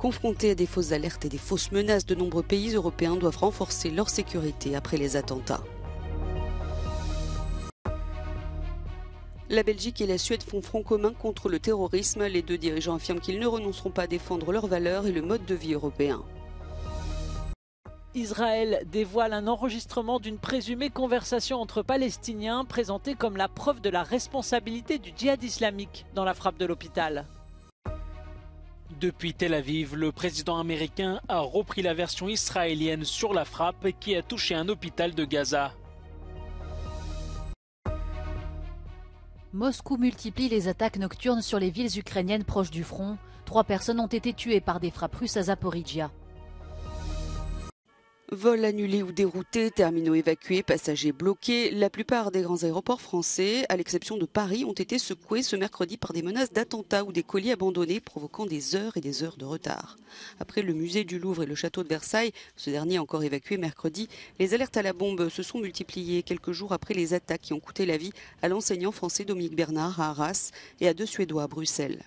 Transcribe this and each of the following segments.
Confrontés à des fausses alertes et des fausses menaces, de nombreux pays européens doivent renforcer leur sécurité après les attentats. La Belgique et la Suède font front commun contre le terrorisme. Les deux dirigeants affirment qu'ils ne renonceront pas à défendre leurs valeurs et le mode de vie européen. Israël dévoile un enregistrement d'une présumée conversation entre Palestiniens présentée comme la preuve de la responsabilité du djihad islamique dans la frappe de l'hôpital. Depuis Tel Aviv, le président américain a repris la version israélienne sur la frappe qui a touché un hôpital de Gaza. Moscou multiplie les attaques nocturnes sur les villes ukrainiennes proches du front. 3 personnes ont été tuées par des frappes russes à Zaporijia. Vols annulés ou déroutés, terminaux évacués, passagers bloqués. La plupart des grands aéroports français, à l'exception de Paris, ont été secoués ce mercredi par des menaces d'attentats ou des colis abandonnés, provoquant des heures et des heures de retard. Après le musée du Louvre et le château de Versailles, ce dernier encore évacué mercredi, les alertes à la bombe se sont multipliées quelques jours après les attaques qui ont coûté la vie à l'enseignant français Dominique Bernard à Arras et à 2 Suédois à Bruxelles.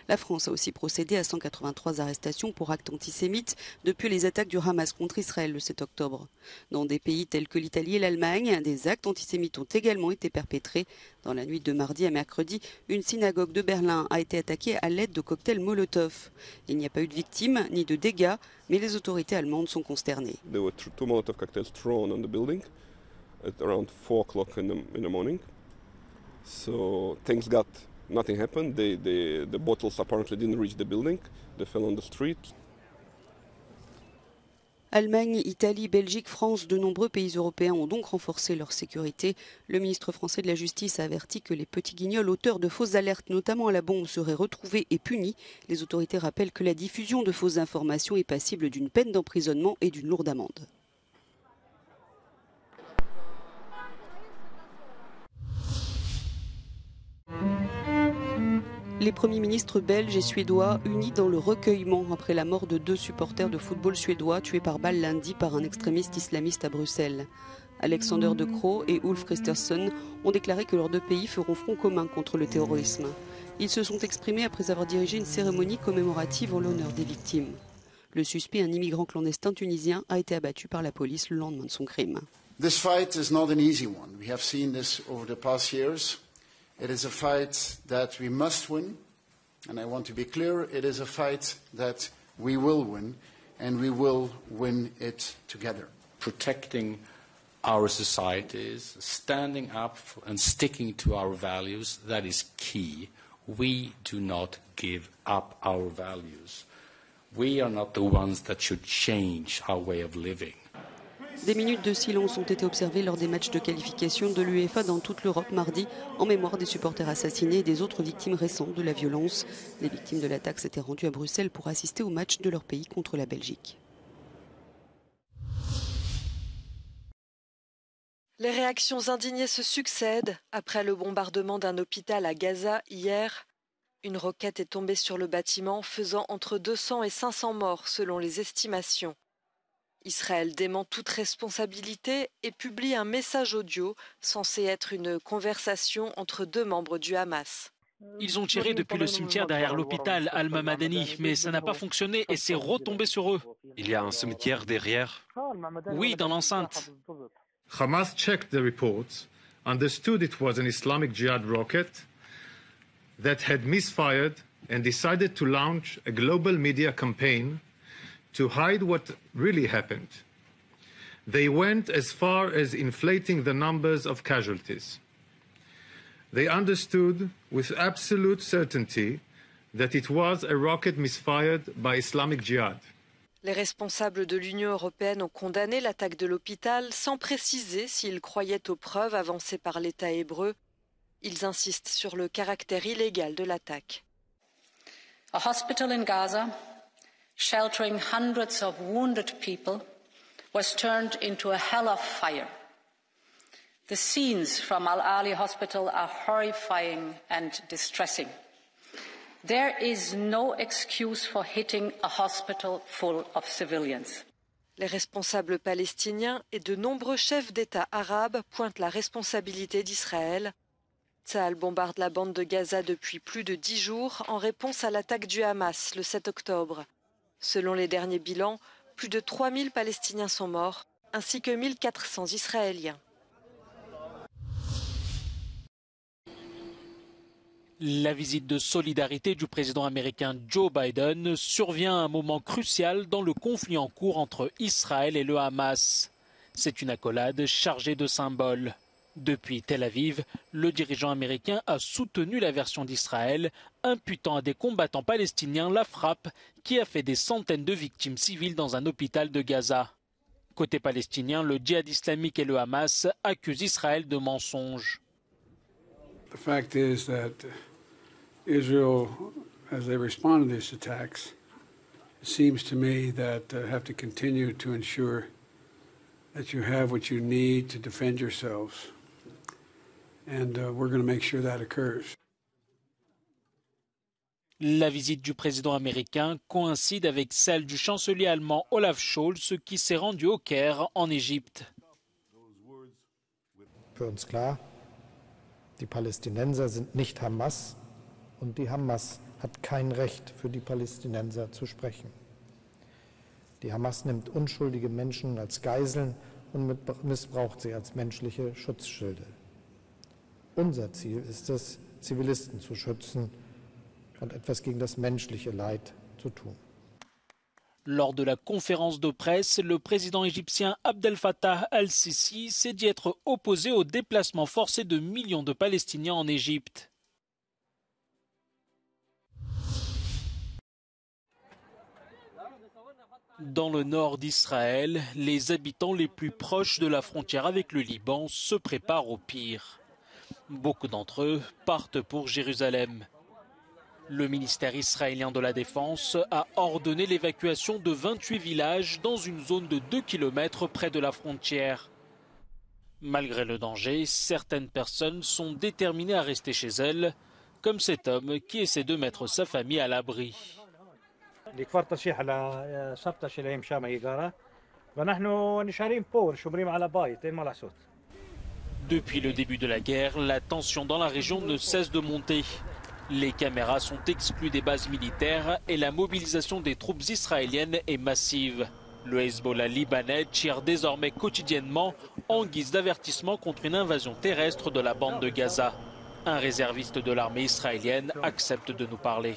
La France a aussi procédé à 183 arrestations pour actes antisémites depuis les attaques du Hamas contre Israël le 7 octobre. Dans des pays tels que l'Italie et l'Allemagne, des actes antisémites ont également été perpétrés. Dans la nuit de mardi à mercredi, une synagogue de Berlin a été attaquée à l'aide de cocktails Molotov. Il n'y a pas eu de victimes ni de dégâts, mais les autorités allemandes sont consternées. There were 2 Molotov cocktails thrown on the building at around 4 o'clock in the morning. So nothing happened. The bottles apparently didn't reach the building. They fell on the street. Allemagne, Italie, Belgique, France, de nombreux pays européens ont donc renforcé leur sécurité. Le ministre français de la Justice a averti que les petits guignols auteurs de fausses alertes, notamment à la bombe, seraient retrouvés et punis. Les autorités rappellent que la diffusion de fausses informations est passible d'une peine d'emprisonnement et d'une lourde amende. Les premiers ministres belges et suédois unis dans le recueillement après la mort de 2 supporters de football suédois tués par balle lundi par un extrémiste islamiste à Bruxelles. Alexander De Croo et Ulf Christensen ont déclaré que leurs 2 pays feront front commun contre le terrorisme. Ils se sont exprimés après avoir dirigé une cérémonie commémorative en l'honneur des victimes. Le suspect, un immigrant clandestin tunisien, a été abattu par la police le lendemain de son crime. This fight is not an easy one. We have seen this over the past years. It is a fight that we must win, and I want to be clear, it is a fight that we will win, and we will win it together. Protecting our societies, standing up and sticking to our values, that is key. We do not give up our values. We are not the ones that should change our way of living. Des minutes de silence ont été observées lors des matchs de qualification de l'UEFA dans toute l'Europe mardi, en mémoire des supporters assassinés et des autres victimes récentes de la violence. Les victimes de l'attaque s'étaient rendues à Bruxelles pour assister au match de leur pays contre la Belgique. Les réactions indignées se succèdent après le bombardement d'un hôpital à Gaza hier. Une roquette est tombée sur le bâtiment, faisant entre 200 et 500 morts selon les estimations. Israël dément toute responsabilité et publie un message audio censé être une conversation entre 2 membres du Hamas. Ils ont tiré depuis le cimetière derrière l'hôpital Al-Mamadani, mais ça n'a pas fonctionné et c'est retombé sur eux. Il y a un cimetière derrière? Oui, dans l'enceinte. Hamas checked the reports, understood it was an Islamic Jihad rocket that had misfired and decided to launch a global media campaign to hide what really happened. They went as far as inflating the numbers of casualties. They understood with absolute certainty that it was a rocket misfired by Islamic Jihad. Les responsables de l'Union européenne ont condamné l'attaque de l'hôpital sans préciser s'ils croyaient aux preuves avancées par l'État hébreu. Ils insistent sur le caractère illégal de l'attaque. A hospital in Gaza, sheltering hundreds of wounded people, was turned into a hell of fire. The scenes from Al-Ali Hospital are horrifying and distressing. There is no excuse for hitting a hospital full of civilians. Les responsables palestiniens et de nombreux chefs d'État arabes pointent la responsabilité d'Israël. Tsahal bombarde la bande de Gaza depuis plus de 10 jours en réponse à l'attaque du Hamas le 7 octobre. Selon les derniers bilans, plus de 3000 Palestiniens sont morts, ainsi que 1400 Israéliens. La visite de solidarité du président américain Joe Biden survient à un moment crucial dans le conflit en cours entre Israël et le Hamas. C'est une accolade chargée de symboles. Depuis Tel Aviv, le dirigeant américain a soutenu la version d'Israël, imputant à des combattants palestiniens la frappe qui a fait des centaines de victimes civiles dans un hôpital de Gaza. Côté palestinien, le djihad islamique et le Hamas accusent Israël de mensonges. The fact is that Israel, as they respond to these attacks, it seems to me that have to continue to ensure that you have what you need to defend yourselves. And we're going to make sure that occurs. La visite du président américain coïncide avec celle du chancelier allemand Olaf Scholz qui s'est rendu au Caire en Égypte. Für uns klar, die Palästinenser sind nicht Hamas und die Hamas hat kein Recht für die Palästinenser zu sprechen. Die Hamas nimmt unschuldige Menschen als Geiseln und missbraucht sie als menschliche Schutzschilde. Unser Ziel ist es, Zivilisten zu schützen und etwas gegen das menschliche Leid zu tun. Lors de la conférence de presse, le président égyptien Abdel Fattah al-Sisi s'est dit être opposé au déplacement forcé de millions de Palestiniens en Égypte. Dans le nord d'Israël, les habitants les plus proches de la frontière avec le Liban se préparent au pire. Beaucoup d'entre eux partent pour Jérusalem. Le ministère israélien de la Défense a ordonné l'évacuation de 28 villages dans une zone de 2 km près de la frontière. Malgré le danger, certaines personnes sont déterminées à rester chez elles, comme cet homme qui essaie de mettre sa famille à l'abri. Depuis le début de la guerre, la tension dans la région ne cesse de monter. Les caméras sont exclues des bases militaires et la mobilisation des troupes israéliennes est massive. Le Hezbollah libanais tire désormais quotidiennement en guise d'avertissement contre une invasion terrestre de la bande de Gaza. Un réserviste de l'armée israélienne accepte de nous parler.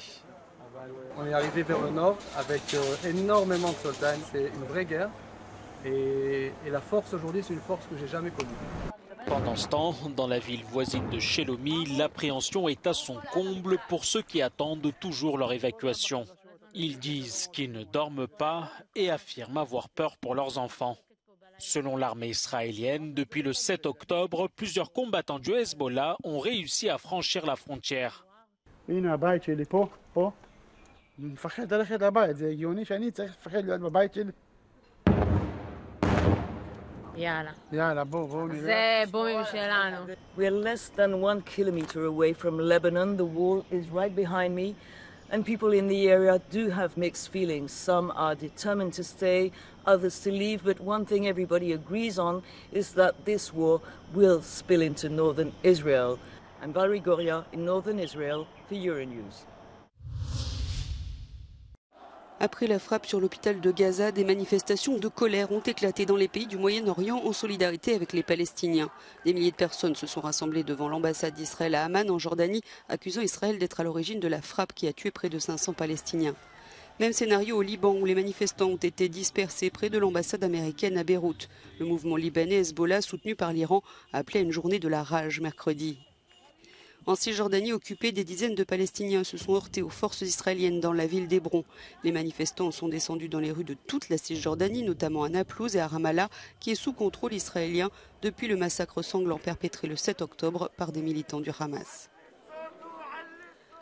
On est arrivé vers le nord avec énormément de soldats. C'est une vraie guerre. Et la force aujourd'hui, c'est une force que j'ai jamais connue. Pendant ce temps, dans la ville voisine de Shelomi, l'appréhension est à son comble pour ceux qui attendent toujours leur évacuation. Ils disent qu'ils ne dorment pas et affirment avoir peur pour leurs enfants. Selon l'armée israélienne, depuis le 7 octobre, plusieurs combattants du Hezbollah ont réussi à franchir la frontière. We're less than 1 kilometer away from Lebanon. The wall is right behind me. And people in the area do have mixed feelings. Some are determined to stay, others to leave. But one thing everybody agrees on is that this war will spill into northern Israel. I'm Valerie Goria in northern Israel for Euronews. Après la frappe sur l'hôpital de Gaza, des manifestations de colère ont éclaté dans les pays du Moyen-Orient en solidarité avec les Palestiniens. Des milliers de personnes se sont rassemblées devant l'ambassade d'Israël à Amman, en Jordanie, accusant Israël d'être à l'origine de la frappe qui a tué près de 500 Palestiniens. Même scénario au Liban, où les manifestants ont été dispersés près de l'ambassade américaine à Beyrouth. Le mouvement libanais Hezbollah, soutenu par l'Iran, a appelé à une journée de la rage mercredi. En Cisjordanie occupée, des dizaines de Palestiniens se sont heurtés aux forces israéliennes dans la ville d'Hébron. Les manifestants sont descendus dans les rues de toute la Cisjordanie, notamment à Naplouse et à Ramallah, qui est sous contrôle israélien depuis le massacre sanglant perpétré le 7 octobre par des militants du Hamas.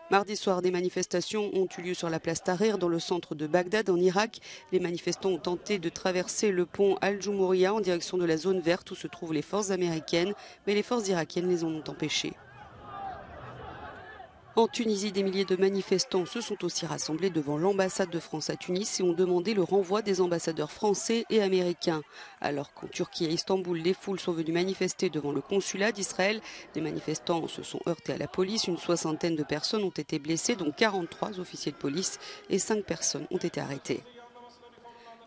Mardi soir, des manifestations ont eu lieu sur la place Tahrir, dans le centre de Bagdad, en Irak. Les manifestants ont tenté de traverser le pont Al-Jumouria en direction de la zone verte où se trouvent les forces américaines, mais les forces irakiennes les en ont empêchés. En Tunisie, des milliers de manifestants se sont aussi rassemblés devant l'ambassade de France à Tunis et ont demandé le renvoi des ambassadeurs français et américains. Alors qu'en Turquie et à Istanbul, les foules sont venues manifester devant le consulat d'Israël. Des manifestants se sont heurtés à la police. Une soixantaine de personnes ont été blessées, dont 43 officiers de police, et 5 personnes ont été arrêtées.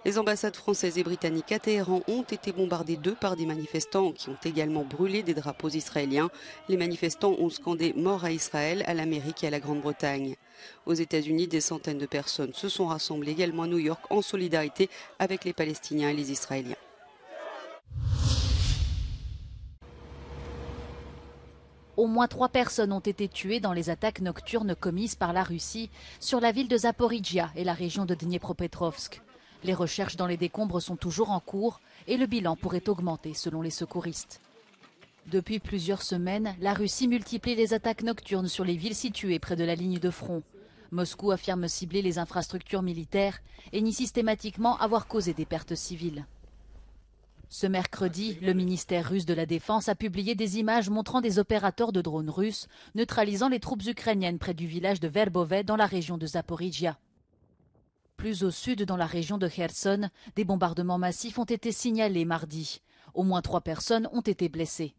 Les ambassades françaises et britanniques à Téhéran ont été bombardées par des manifestants qui ont également brûlé des drapeaux israéliens. Les manifestants ont scandé « Mort à Israël » à l'Amérique et à la Grande-Bretagne. Aux États-Unis, des centaines de personnes se sont rassemblées également à New York en solidarité avec les Palestiniens et les Israéliens. Au moins 3 personnes ont été tuées dans les attaques nocturnes commises par la Russie sur la ville de Zaporijia et la région de Dniepropetrovsk. Les recherches dans les décombres sont toujours en cours et le bilan pourrait augmenter selon les secouristes. Depuis plusieurs semaines, la Russie multiplie les attaques nocturnes sur les villes situées près de la ligne de front. Moscou affirme cibler les infrastructures militaires et nie systématiquement avoir causé des pertes civiles. Ce mercredi, le ministère russe de la Défense a publié des images montrant des opérateurs de drones russes neutralisant les troupes ukrainiennes près du village de Verbove dans la région de Zaporijia. Plus au sud, dans la région de Kherson, des bombardements massifs ont été signalés mardi. Au moins 3 personnes ont été blessées.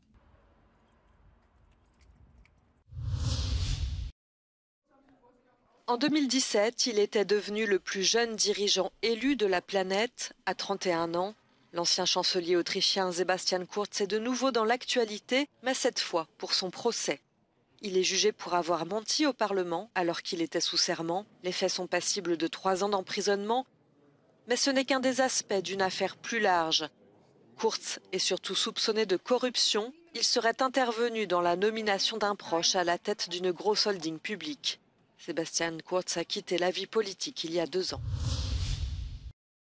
En 2017, il était devenu le plus jeune dirigeant élu de la planète à 31 ans. L'ancien chancelier autrichien Sebastian Kurz est de nouveau dans l'actualité, mais cette fois pour son procès. Il est jugé pour avoir menti au Parlement alors qu'il était sous serment. Les faits sont passibles de 3 ans d'emprisonnement. Mais ce n'est qu'un des aspects d'une affaire plus large. Kurz est surtout soupçonné de corruption. Il serait intervenu dans la nomination d'un proche à la tête d'une grosse holding publique. Sebastian Kurz a quitté la vie politique il y a 2 ans.